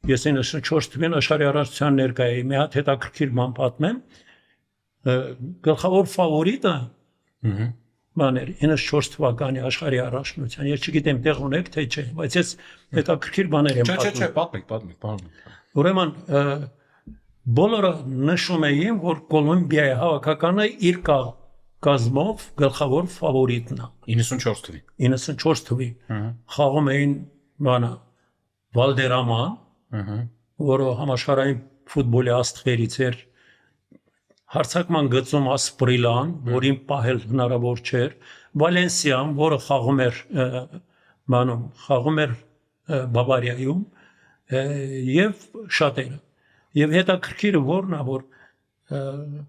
ես 94 թվականին աշխարհի առողջության ներկայ էի, մի հատ հետաքրքիր բան պատմեմ, գլխավոր ֆավորիտը բաներ 94 թվականի աշխարհի առողջության, ես չգիտեմ տեղ ունեք թե չէ, բայց ես հետաքրքիր բաներ եմ պատմում։ Չէ, պատմեք։ Ուրեմն բոլորը նշում էին, որ Կոլումբիայի հավաքականը իր կազմով գլխավոր ֆավորիտն է 94 թվականին խաղում էին բանը Վալդերաման, որը համաշխարհային ֆուտբոլի աստղերից էր, հարցակման գծում Ասպրիլան, որին պահել հնարավոր չէր, Վալենսիան, որը խաղում էր Բավարիայում եւ շատերը։ Եվ հետաքրքիրը որն է, որ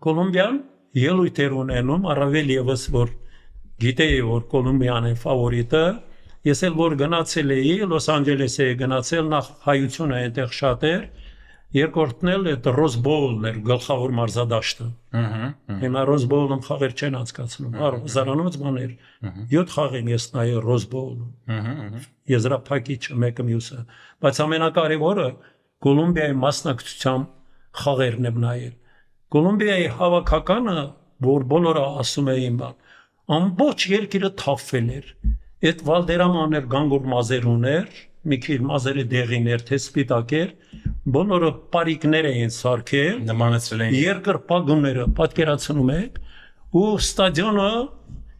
Կոլումբիան ելույթ էր ունենում, առավել եւս որ գիտեի, որ Կոլումբիան է ֆավորիտը, ես էլ որ գնացել էի, Լոս Անջելես էի գնացել, նախ հայությունը այնտեղ շատ էր, երկրորդն էլ այդ Ռոզ Բոուլն էր գլխավոր մարզադաշտը։ Հիմա Ռոզ Բոուլում խաղեր չեն անցկացնում, հազարանոց բաներ, 7 խաղ եմ ես նայել Ռոզ Բոուլում։ Եզրափակիչը մեկը մյուսը, բայց ամենակարևորը Կոլումբիայի մասնակցությամբ խաղերն եմ նայել։ Կոլումբիայի հավաքականը, որ բոլորը ասում էին, ամբողջ երկիրը թափվել էր։ Այդ Վալդերամանն էր գանգուր մազեր ուներ, մի քիչ մազերը դեղին էր, թե սպիտակ էր, բոլորը պարիկներ էին սարքել, նմանեցրել էին երկրպագուները, պատկերացնում եք, ու ստադիոնը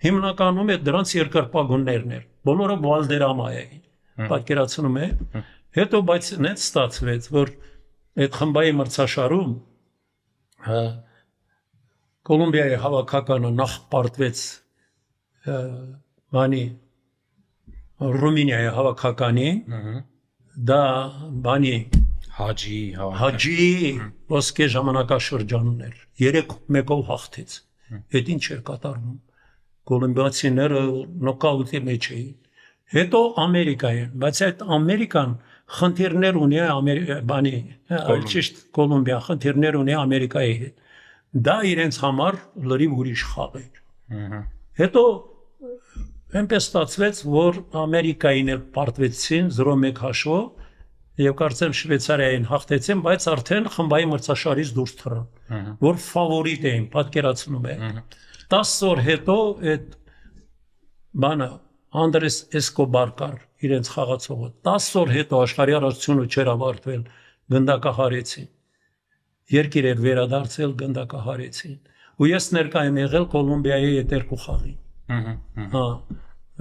հիմնականում այդ դրանց երկրպագուներն էր, բոլորը Վալդերամա էին, պատկերացնում եք, հետո բայց նենց ստացվեց, որ այդ խմբայի մրցաշարում Կոլումբիայի հավաքականը նախ պարտվեց բանի Ռումինիայի հավաքականին, դա բանի Հաջի ոսկե ժամանակաշրջանն էր, 3-1-ով հաղթեց, այդ ինչ էր կատարվում, կոլումբիացիները նոկաուտի մեջ էին, հետո Ամերիկային, բայց այդ Ամերիկան խնդիրներ ունի բանի, ճիշտ Կոլումբիան խնդիրներ ունի Ամերիկայի հետ, դա իրենց համար լրիվ ուրիշ խաղ էր, հետո այնպես ստացվեց, որ Ամերիկային էլ պարտվեցին 0-1 հաշվով եւ կարծեմ Շվեյցարիային հաղթեցին, բայց արդեն խմբայի մրցաշարից դուրս թռան, որ ֆավորիտ էին, պատկերացնում եք։ 10 օր հետո այդ բանը Անդրես Էսկոբար կար իրենց խաղացողը, 10 օր հետո աշխարհի առողջությունը չէր ավարտվել, գնդակահարեցին։ Երկիր էր վերադարձել, գնդակահարեցին։ Ու ես ներկա եմ եղել Կոլումբիայի այդ երկու խաղին։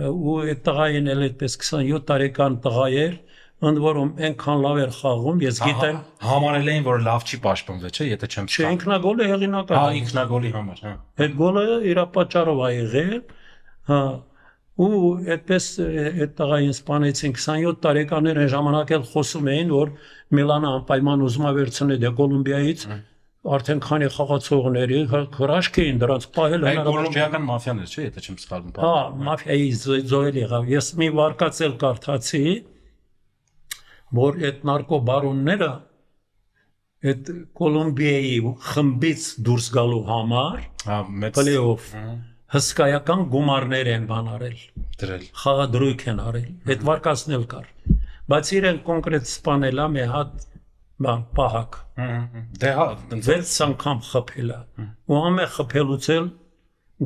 Ու այդ տղային էլ այդպես 27 տարեկան տղա էր, ընդ որում այնքան լավ էր խաղում, ես գիտեմ համարել էին, որ լավ չի պաշտպանվել, չէ, եթե չեմ սխալվում։ Չէ, ինքնագոլը հեղինակական։ Ինքնագոլի համար, Այդ գոլը իր պատճառով է եղել, ու այդպես այդ տղային սպանեցին 27 տարեկան էր, այն ժամանակ էլ խոսում էին, որ Միլանը անպայման ուզում է վերցնել դե Կոլումբիայից արդեն քանի խաղացողների հրաշք էին դրանց պահել կոլումբիական մաֆիաներ, չէ, եթե չեմ սխալվում։ Մաֆիայի զոհել եղավ։ Ես մի վարկած էլ կարդացի, որ այդ նարկոբարոնները այդ Կոլումբիայի խմբից դուրս գալու համար պլեյոֆ հսկայական գումարներ են բան արել, խաղադրույք են արել, այդ վարկածն էլ կար, բայց իրեն կոնկրետ սպանել է մի հատ պահակ, 6 անգամ խփել է, ու ամեն խփելուց էլ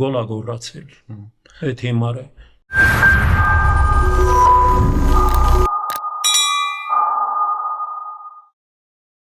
գոլ է գոռացել, այդ հիմարը։